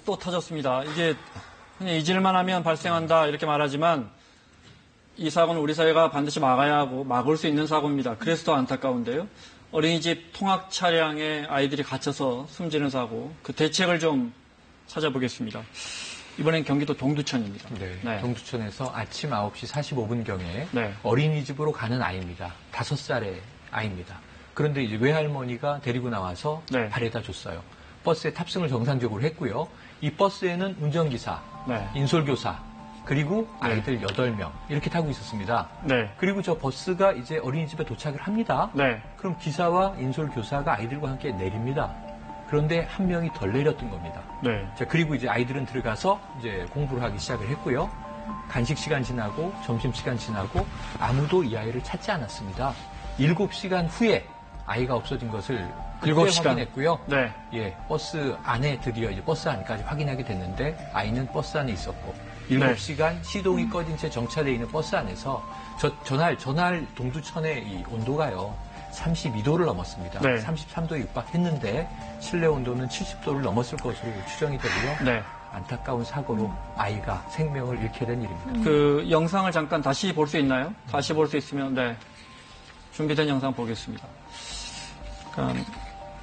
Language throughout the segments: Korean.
또 터졌습니다. 이게 그냥 잊을만 하면 발생한다 이렇게 말하지만 이 사고는 우리 사회가 반드시 막아야 하고 막을 수 있는 사고입니다. 그래서 더 안타까운데요. 어린이집 통학 차량에 아이들이 갇혀서 숨지는 사고, 그 대책을 좀 찾아보겠습니다. 이번엔 경기도 동두천입니다. 네, 동두천에서 아침 9시 45분경에 네. 어린이집으로 가는 아이입니다. 5살의 아이입니다. 그런데 이제 외할머니가 데리고 나와서 네. 발에다 줬어요. 버스에 탑승을 정상적으로 했고요. 이 버스에는 운전기사, 네. 인솔교사, 그리고 아이들 8명 이렇게 타고 있었습니다. 네. 그리고 저 버스가 이제 어린이집에 도착을 합니다. 네. 그럼 기사와 인솔교사가 아이들과 함께 내립니다. 그런데 한 명이 덜 내렸던 겁니다. 네. 자, 그리고 이제 아이들은 들어가서 이제 공부를 하기 시작을 했고요. 간식 시간 지나고 점심 시간 지나고 아무도 이 아이를 찾지 않았습니다. 7시간 후에 아이가 없어진 것을 7시간 확인했고요. 네. 예, 버스 안에 드디어 이제 버스 안까지 확인하게 됐는데 아이는 버스 안에 있었고 7시간 시동이 꺼진 채 정차되어 있는 버스 안에서 전날 동두천의 이 온도가요 32도를 넘었습니다. 네. 33도에 육박했는데 실내 온도는 70도를 넘었을 것으로 추정이 되고요. 네. 안타까운 사고로 아이가 생명을 잃게 된 일입니다. 그 영상을 잠깐 다시 볼 수 있나요? 다시 볼 수 있으면 네. 준비된 영상 보겠습니다. 그러니까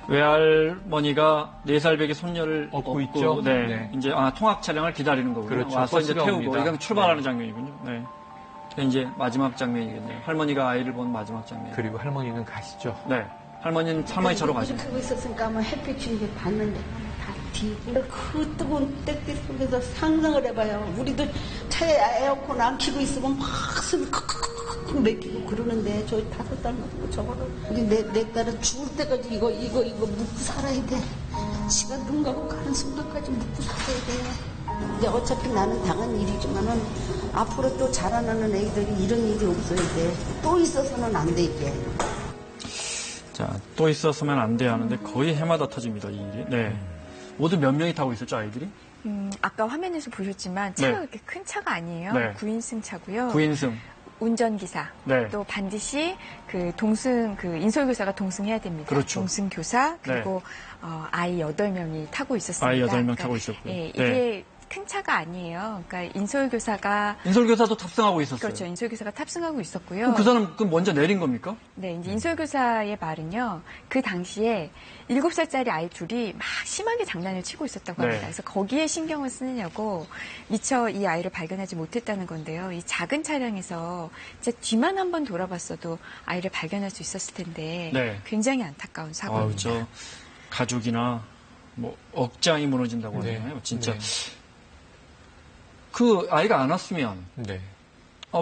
외할머니가 4살배기 손녀를 업고 있죠. 네. 네. 이제 통학 차량을 기다리는 거군요. 그렇죠. 와서 이제 태우고 옵니다. 이건 출발하는 네. 장면이군요. 네. 이제 마지막 장면이겠네요. 할머니가 아이를 본 마지막 장면. 그리고 할머니는 가시죠. 네. 할머니는 할머니 차로 가십니다. 이렇게 하고 있었으니까 아마 햇빛이 이제 봤는데 다 뒤고 그 뜨거운 땡볕 속에서 상상을 해봐요. 우리도 차에 에어컨 안 켜고 있으면 막 숨이 칵칵칵 맥히고 그러는데 저 5살 먹고 저거를 우리 내 딸은 죽을 때까지 이거 묵고 살아야 돼. 지가 눈 감고 가는 순간까지 묵고 살아야 돼. 근데 어차피 나는 당한 일이지만은 앞으로 또 자라나는 애들이 이런 일이 없어야 돼. 또 있어서는 안 돼, 이게. 자, 또 있었으면 안 돼 하는데 거의 해마다 터집니다, 이 일이. 네. 모두 몇 명이 타고 있었죠, 아이들이? 아까 화면에서 보셨지만 차가 네. 그렇게 큰 차가 아니에요. 네. 9인승 차고요. 9인승. 운전기사. 네. 또 반드시 인솔교사가 동승해야 됩니다. 그렇죠. 동승교사, 그리고 아이 8명이 타고 있었습니다. 아이 8명 그러니까, 타고 있었고요. 예, 이게 네. 큰 차가 아니에요. 그러니까 인솔교사가 탑승하고 있었어요. 그렇죠. 인솔교사가 탑승하고 있었고요. 그럼 그 사람 먼저 내린 겁니까? 네, 이제 인솔교사의 말은요. 그 당시에 7살짜리 아이 둘이 막 심하게 장난을 치고 있었다고 합니다. 네. 그래서 거기에 신경을 쓰느냐고 미처 이 아이를 발견하지 못했다는 건데요. 이 작은 차량에서 진짜 뒤만 한번 돌아봤어도 아이를 발견할 수 있었을 텐데 네. 굉장히 안타까운 사고입니다. 저 가족이나 뭐 억장이 무너진다고 네. 하잖아요. 진짜. 네. 그 아이가 안 왔으면 네.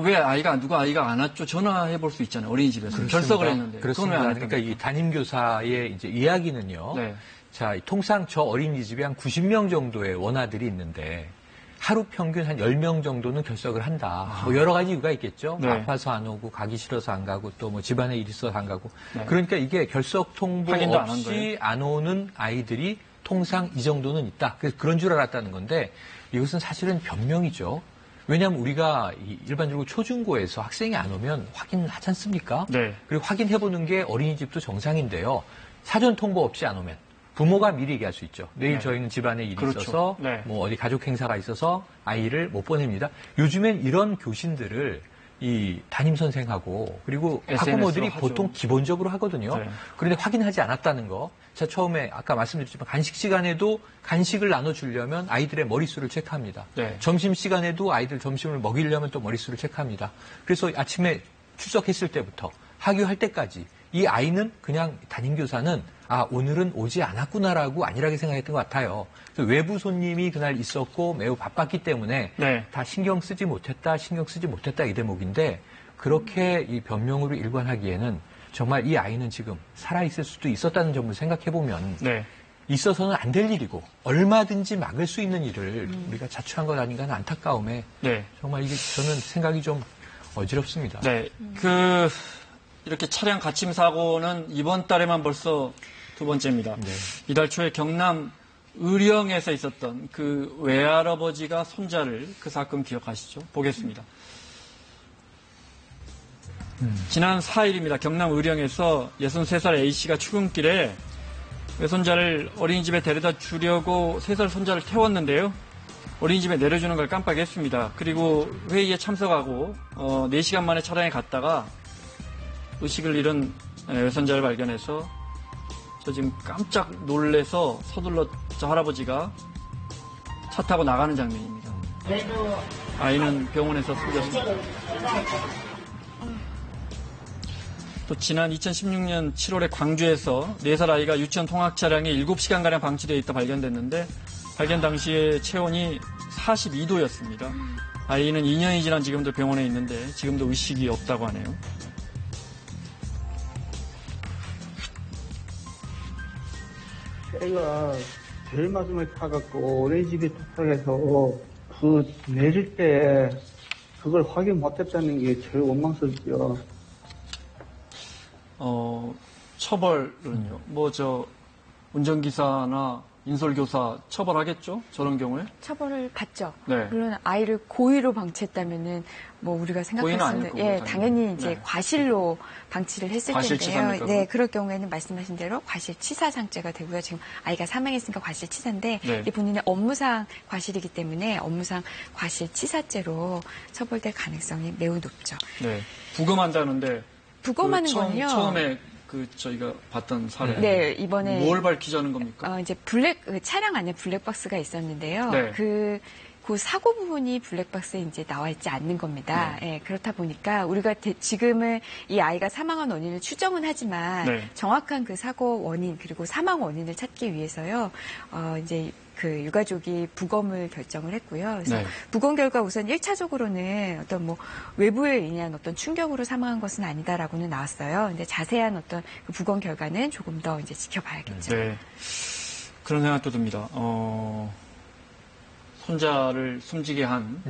왜 누가 아이가 안 왔죠? 전화해 볼 수 있잖아요. 어린이집에서. 그렇습니다. 결석을 했는데. 그렇습니다. 그건 왜 안 그러니까 이 담임교사의 이제 이야기는요. 네. 자, 통상 저 어린이집에 한 90명 정도의 원아들이 있는데 하루 평균 한 10명 정도는 결석을 한다. 뭐 여러 가지 이유가 있겠죠. 네. 아파서 안 오고 가기 싫어서 안 가고 또 뭐 집안에 일 있어서 안 가고. 네. 그러니까 이게 결석 통보 확인도 안한 없이 거예요? 안 오는 아이들이 통상 이 정도는 있다. 그래서 그런 줄 알았다는 건데 이것은 사실은 변명이죠. 왜냐하면 우리가 일반적으로 초중고에서 학생이 안 오면 확인하지 않습니까? 네. 그리고 확인해보는 게 어린이집도 정상인데요. 사전 통보 없이 안 오면 부모가 미리 얘기할 수 있죠. 내일 네. 저희는 집안에 일이 그렇죠. 있어서 네. 뭐 어디 가족 행사가 있어서 아이를 못 보냅니다. 요즘엔 이런 교신들을 이 담임선생하고 그리고 학부모들이 하죠. 보통 기본적으로 하거든요. 네. 그런데 확인하지 않았다는 거. 자, 처음에 아까 말씀드렸지만 간식 시간에도 간식을 나눠주려면 아이들의 머릿수를 체크합니다. 네. 점심시간에도 아이들 점심을 먹이려면 또 머릿수를 체크합니다. 그래서 아침에 출석했을 때부터 하교할 때까지 이 아이는 그냥 담임교사는 오늘은 오지 않았구나라고 안일하게 생각했던 것 같아요. 그래서 외부 손님이 그날 있었고 매우 바빴기 때문에 네. 다 신경 쓰지 못했다 이 대목인데 그렇게 이 변명으로 일관하기에는 정말 이 아이는 지금 살아있을 수도 있었다는 점을 생각해보면 네. 있어서는 안 될 일이고 얼마든지 막을 수 있는 일을 우리가 자초한 것 아닌가 하는 안타까움에 네. 정말 이게 저는 생각이 좀 어지럽습니다. 네. 이렇게 차량 갇힘 사고는 이번 달에만 벌써 2번째입니다. 네. 이달 초에 경남 의령에서 있었던 그 외할아버지가 손자를 그 사건 기억하시죠? 보겠습니다. 지난 4일입니다. 경남 의령에서 63살 A씨가 출근길에 외손자를 어린이집에 데려다 주려고 3살 손자를 태웠는데요. 어린이집에 내려주는 걸 깜빡했습니다. 그리고 회의에 참석하고 4시간 만에 차량에 갔다가 의식을 잃은 외손자를 발견해서 저 지금 깜짝 놀래서 서둘러 저 할아버지가 차 타고 나가는 장면입니다. 아이는 병원에서 숨졌습니다. 또 지난 2016년 7월에 광주에서 4살 아이가 유치원 통학 차량에 7시간가량 방치되어 있다 발견됐는데 발견 당시에 체온이 42도였습니다. 아이는 2년이 지난 지금도 병원에 있는데 지금도 의식이 없다고 하네요. 애가 제일 마지막에 타갖고 어린이집에 도착해서 그 내릴 때 그걸 확인 못했다는 게 제일 원망스럽죠. 처벌은요? 운전기사나 인솔교사 처벌하겠죠? 저런 경우에? 처벌을 받죠. 네. 물론 아이를 고의로 방치했다면은 우리가 생각할 수 있는, 고의는 아닐 거고, 당연히 이제 네. 과실로 방치를 했을 텐데요. 과실치사입니까? 네, 그럴 경우에는 말씀하신 대로 과실치사상죄가 되고요. 지금 아이가 사망했으니까 과실치사인데 네. 이게 본인의 업무상 과실이기 때문에 업무상 과실치사죄로 처벌될 가능성이 매우 높죠. 네. 부검한다는데. 부검하는 건요. 처음에 저희가 봤던 사례. 네, 이번에 뭘 밝히자는 겁니까? 이제 차량 안에 블랙박스가 있었는데요. 네. 그 사고 부분이 블랙박스에 이제 나와 있지 않는 겁니다. 네. 예, 그렇다 보니까 우리가 지금은 이 아이가 사망한 원인을 추정은 하지만 네. 정확한 그 사고 원인 그리고 사망 원인을 찾기 위해서요. 이제 그 유가족이 부검을 결정을 했고요. 그래서 네. 부검 결과 우선 1차적으로는 어떤 외부에 의한 어떤 충격으로 사망한 것은 아니다라고는 나왔어요. 근데 자세한 어떤 그 부검 결과는 조금 더 이제 지켜봐야겠죠. 네. 그런 생각도 듭니다. 손자를 숨지게 한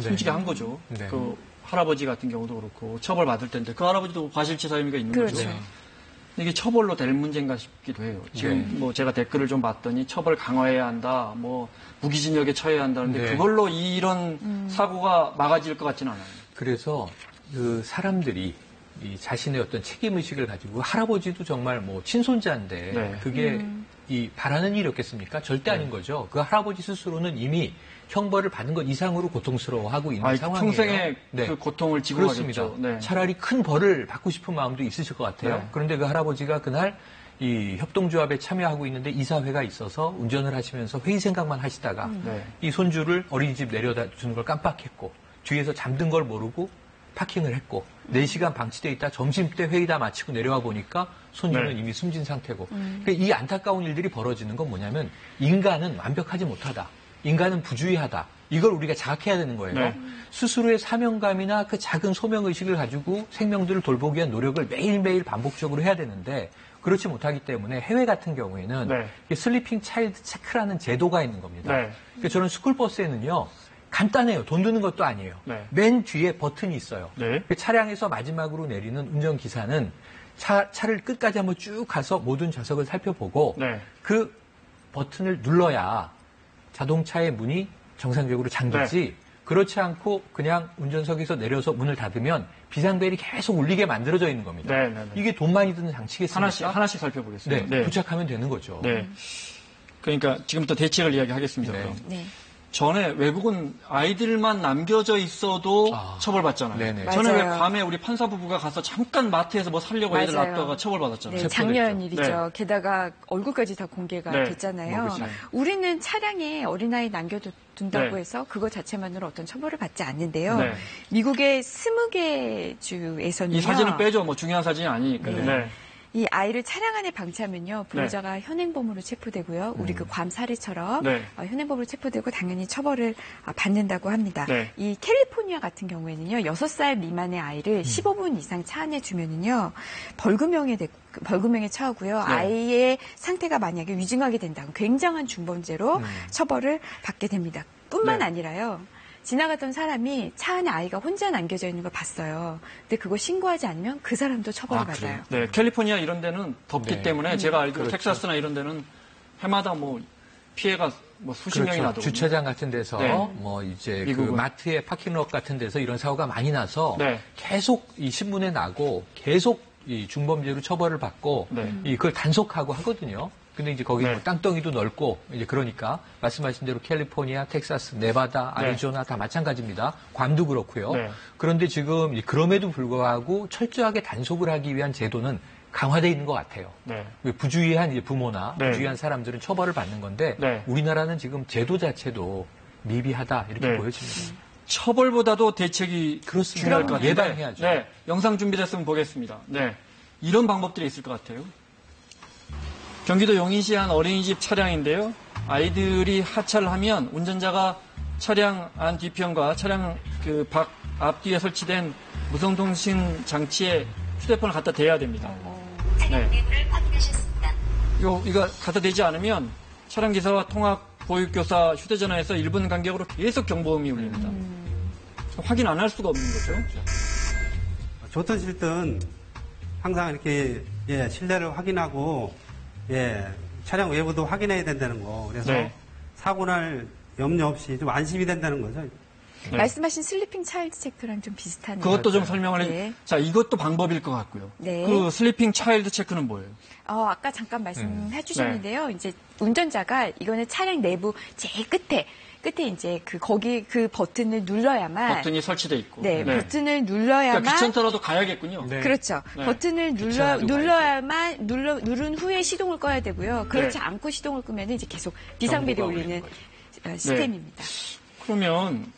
거죠. 네. 그 할아버지 같은 경우도 그렇고 처벌받을 텐데 그 할아버지도 과실치사 혐의가 있는 그렇죠. 거죠. 근데 이게 처벌로 될 문제인가 싶기도 해요. 지금 제가 댓글을 좀 봤더니 처벌 강화해야 한다, 무기징역에 처해야 한다는데 네. 그걸로 이런 사고가 막아질 것 같지는 않아요. 그래서 그 사람들이 이 자신의 어떤 책임의식을 가지고 할아버지도 정말 친손자인데 네. 그게 이 바라는 일이었겠습니까? 절대 아닌 거죠. 그 할아버지 스스로는 이미 형벌을 받은 것 이상으로 고통스러워하고 있는 상황이에요. 평생의 네. 그 고통을 지고 그렇습니다. 가겠죠. 네. 차라리 큰 벌을 받고 싶은 마음도 있으실 것 같아요. 네. 그런데 그 할아버지가 그날 이 협동조합에 참여하고 있는데 이사회가 있어서 운전을 하시면서 회의 생각만 하시다가 네. 이 손주를 어린이집 내려다 주는 걸 깜빡했고 뒤에서 잠든 걸 모르고 파킹을 했고 4시간 방치돼 있다 점심때 회의 다 마치고 내려와 보니까 손주는 네. 이미 숨진 상태고 그러니까 이 안타까운 일들이 벌어지는 건 뭐냐면 인간은 완벽하지 못하다. 인간은 부주의하다. 이걸 우리가 자각해야 되는 거예요. 네. 스스로의 사명감이나 그 작은 소명의식을 가지고 생명들을 돌보기 위한 노력을 매일매일 반복적으로 해야 되는데 그렇지 못하기 때문에 해외 같은 경우에는 네. 슬리핑 차일드 체크라는 제도가 있는 겁니다. 네. 그러니까 저는 스쿨버스에는요. 간단해요. 돈 드는 것도 아니에요. 네. 맨 뒤에 버튼이 있어요. 네. 그 차량에서 마지막으로 내리는 운전기사는 차를 끝까지 한번 쭉 가서 모든 좌석을 살펴보고 네. 그 버튼을 눌러야 자동차의 문이 정상적으로 잠기지 네. 그렇지 않고 그냥 운전석에서 내려서 문을 닫으면 비상벨이 계속 울리게 만들어져 있는 겁니다. 네, 네, 네. 이게 돈 많이 드는 장치겠습니까? 하나씩 살펴보겠습니다. 네, 부착하면 되는 거죠. 네. 그러니까 지금부터 대책을 이야기하겠습니다. 네. 그럼. 네. 전에 외국은 아이들만 남겨져 있어도 아. 처벌받잖아요. 네네. 전에 왜 맞아요. 밤에 우리 판사 부부가 가서 잠깐 마트에서 살려고 애들 맞아요. 놨다가 처벌받았잖아요. 네, 작년 일이죠. 네. 게다가 얼굴까지 다 공개가 네. 됐잖아요. 그렇죠. 우리는 차량에 어린아이 남겨둔다고 네. 해서 그거 자체만으로 어떤 처벌을 받지 않는데요. 네. 미국의 20개 주에서는요. 이 사진은 빼죠. 중요한 사진이 아니니까요. 네. 네. 이 아이를 차량 안에 방치하면요. 불효자가 현행범으로 체포되고요. 우리 그 괌 사례처럼 네. 현행범으로 체포되고 당연히 처벌을 받는다고 합니다. 네. 이 캘리포니아 같은 경우에는요. 6살 미만의 아이를 15분 이상 차 안에 두면은요. 벌금형에 처하고요. 네. 아이의 상태가 만약에 위중하게 된다면 굉장한 중범죄로 처벌을 받게 됩니다. 뿐만 네. 아니라요. 지나가던 사람이 차 안에 아이가 혼자 남겨져 있는 걸 봤어요. 근데 그거 신고하지 않으면 그 사람도 처벌을 받아요. 네, 캘리포니아 이런 데는 덥기 네. 때문에 제가 알기로 그렇죠. 텍사스나 이런 데는 해마다 피해가 수십 명이 나더군요. 주차장 같은 데서 네. 이제 그 미국은. 마트의 파킹lot 같은 데서 이런 사고가 많이 나서 네. 계속 이 신문에 나고 계속 이 중범죄로 처벌을 받고 네. 그걸 단속하고 하거든요. 근데 이제 거기 네. 뭐 땅덩이도 넓고 이제 그러니까 말씀하신 대로 캘리포니아, 텍사스, 네바다, 아리조나 다 마찬가지입니다. 괌도 그렇고요. 네. 그런데 지금 그럼에도 불구하고 철저하게 단속을 하기 위한 제도는 강화되어 있는 것 같아요. 네. 부주의한 이제 부모나 네. 부주의한 사람들은 처벌을 받는 건데 네. 우리나라는 지금 제도 자체도 미비하다 이렇게 네. 보여집니다. 처벌보다도 대책이 그렇습니다. 중요할 것 같은데. 예방해야죠. 네. 영상 준비됐으면 보겠습니다. 네. 이런 방법들이 있을 것 같아요. 경기도 용인시 한 어린이집 차량인데요. 아이들이 하차를 하면 운전자가 차량 안 뒤편과 차량 그 밖 앞뒤에 설치된 무선통신 장치에 휴대폰을 갖다 대야 됩니다. 네. 이거 갖다 대지 않으면 차량 기사와 통학 보육교사 휴대전화에서 1분 간격으로 계속 경보음이 울립니다. 확인 안 할 수가 없는 거죠. 좋든 싫든 항상 이렇게 실내를 확인하고 차량 외부도 확인해야 된다는 거. 그래서 네. 사고 날 염려 없이 좀 안심이 된다는 거죠. 네. 말씀하신 슬리핑 차일드 체크랑 좀 비슷하네요. 그것도 좀 설명을 해. 네. 자, 이것도 방법일 것 같고요. 네. 그 슬리핑 차일드 체크는 뭐예요? 아까 잠깐 말씀해 주셨는데요. 이제 운전자가 이거는 차량 내부 제일 끝에 이제 거기 그 버튼을 눌러야만 버튼이 설치돼 있고. 네, 버튼을 눌러야만 그러니까 귀찮더라도 가야겠군요. 네. 그렇죠. 네. 버튼을 눌러야만 누른 후에 시동을 꺼야 되고요. 그렇지 네. 않고 시동을 끄면 이제 계속 비상벨이 경보가 울리는 울리는 시스템입니다. 그러면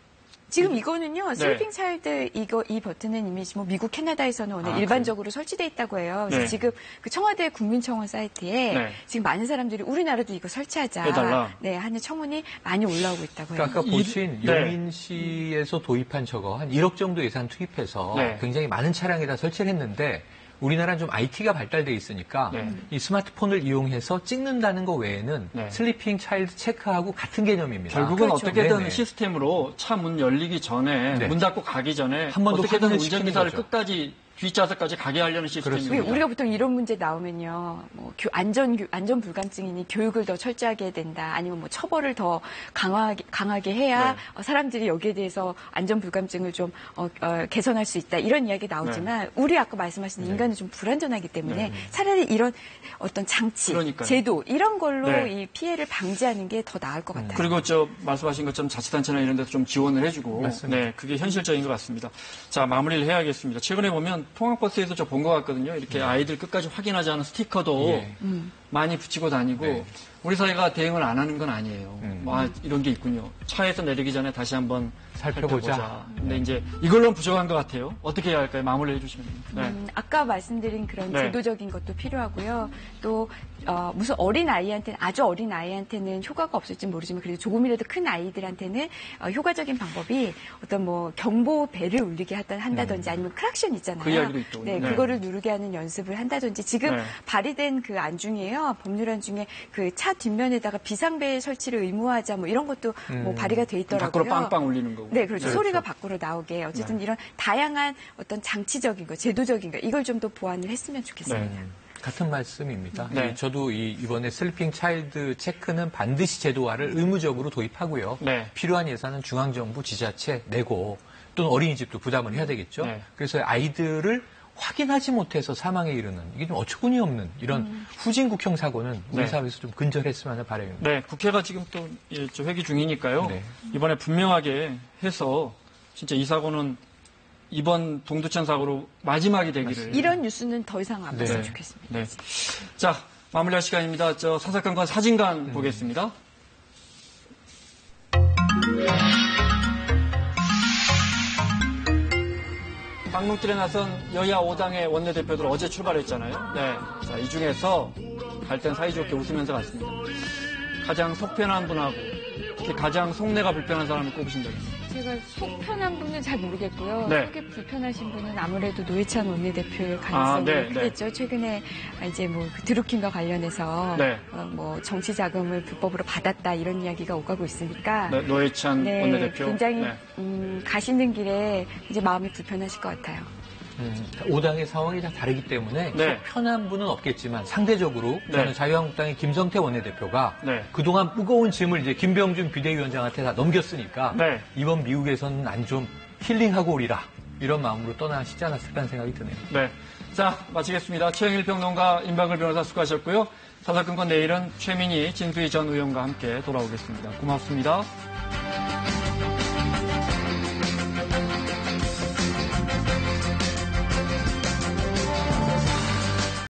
지금 이거는요, 슬리핑 차일드 이 버튼은 이미 뭐 미국, 캐나다에서는 오늘 일반적으로 설치돼 있다고 해요. 그래서 네. 지금 그 청와대 국민청원 사이트에 네. 지금 많은 사람들이 우리나라도 이거 설치하자. 해달라. 네, 하는 청문이 많이 올라오고 있다고 해요. 그러니까 아까 보신 네. 용인시에서 도입한 저거 한 1억 정도 예산 투입해서 네. 굉장히 많은 차량에다 설치를 했는데 우리나라는 좀 IT가 발달돼 있으니까 네. 이 스마트폰을 이용해서 찍는다는 거 외에는 네. 슬리핑 차일드 체크하고 같은 개념입니다. 결국은 그렇죠. 어떻게든 네네. 시스템으로 차 문 열리기 전에 네. 문 닫고 가기 전에 한번더 어떻게든 확인을 시키는 운전기사를 거죠. 끝까지 뒷좌석까지 가게 하려는 시스템입니다. 그렇습니다. 우리가 보통 이런 문제 나오면요, 뭐 안전 불감증이니 교육을 더 철저하게 해야 된다, 아니면 뭐 처벌을 더 강하게 해야 사람들이 여기에 대해서 안전 불감증을 좀 개선할 수 있다 이런 이야기 나오지만 우리 아까 말씀하신 인간은 좀 불안전하기 때문에 차라리 이런 어떤 장치, 그러니까요. 제도 이런 걸로 네. 이 피해를 방지하는 게 더 나을 것 같아요. 그리고 말씀하신 것처럼 자치단체나 이런 데서 좀 지원을 해주고, 맞습니다. 네, 그게 현실적인 것 같습니다. 자, 마무리를 해야겠습니다. 최근에 보면 통학버스에서 저 본 것 같거든요. 이렇게 아이들 끝까지 확인하지 않은 스티커도 예. 많이 붙이고 다니고, 네. 우리 사회가 대응을 안 하는 건 아니에요. 이런 게 있군요. 차에서 내리기 전에 다시 한번 살펴보자. 근데 이제 이걸로는 부족한 것 같아요. 어떻게 해야 할까요? 마무리 해주시면. 네. 아까 말씀드린 그런 네. 제도적인 것도 필요하고요. 또 무슨 아주 어린 아이한테는 효과가 없을지 모르지만 그래도 조금이라도 큰 아이들한테는 효과적인 방법이 어떤 뭐 경보벨을 울리게 한다든지 아니면 크락션 있잖아요. 그 이야기도 있더군요. 네, 네. 그거를 누르게 하는 연습을 한다든지 지금 네. 발의된 그 안 중에요. 법률안 중에 그 차 뒷면에다가 비상벨 설치를 의무화하자 뭐 이런 것도 뭐 발의가 돼 있더라고요. 밖으로 빵빵 울리는 거고. 네, 그렇죠. 소리가 밖으로 나오게 어쨌든 이런 다양한 어떤 장치적인 거, 제도적인 거 이걸 좀 더 보완을 했으면 좋겠습니다. 네. 같은 말씀입니다. 네. 저도 이번에 슬리핑 차일드 체크는 반드시 제도화를 의무적으로 도입하고요. 네. 필요한 예산은 중앙정부, 지자체 내고 또는 어린이집도 부담을 해야 되겠죠. 네. 그래서 아이들을 확인하지 못해서 사망에 이르는 이게 좀 어처구니 없는 이런 후진국형 사고는 우리 네. 사회에서 좀 근절했으면 하는 바람입니다. 네, 국회가 지금 또 회기 중이니까요. 네. 이번에 분명하게 해서 진짜 이 사고는 이번 동두천 사고로 마지막이 되기를. 이런 뉴스는 더 이상 안 봤으면 네. 좋겠습니다. 네. 자, 마무리할 시간입니다. 사사건건 사진관 보겠습니다. 방문길에 나선 여야 5당의 원내대표들 어제 출발했잖아요. 네. 자, 이 중에서 갈 땐 사이좋게 웃으면서 갔습니다. 가장 속편한 분하고 특히 가장 속내가 불편한 사람을 꼽으신다면서요. 제가 속 편한 분은 잘 모르겠고요. 네. 속이 불편하신 분은 아무래도 노회찬 원내대표의 가능성이 네, 크겠죠. 최근에 이제 뭐 그 드루킹과 관련해서 네. 뭐 정치 자금을 불법으로 받았다 이런 이야기가 오가고 있으니까 네, 노회찬 네, 원내대표. 굉장히 네. 가시는 길에 이제 마음이 불편하실 것 같아요. 5당의 상황이 다 다르기 때문에 네. 속 편한 분은 없겠지만 상대적으로 네. 저는 자유한국당의 김성태 원내대표가 네. 그동안 무거운 짐을 이제 김병준 비대위원장한테 다 넘겼으니까 네. 이번 미국에서는 안 좀 힐링하고 오리라 이런 마음으로 떠나시지 않았을까 하는 생각이 드네요. 네. 자, 마치겠습니다. 최영일 평론가, 임박을 변호사 수고하셨고요. 사사건건 내일은 최민희, 진수희 전 의원과 함께 돌아오겠습니다. 고맙습니다.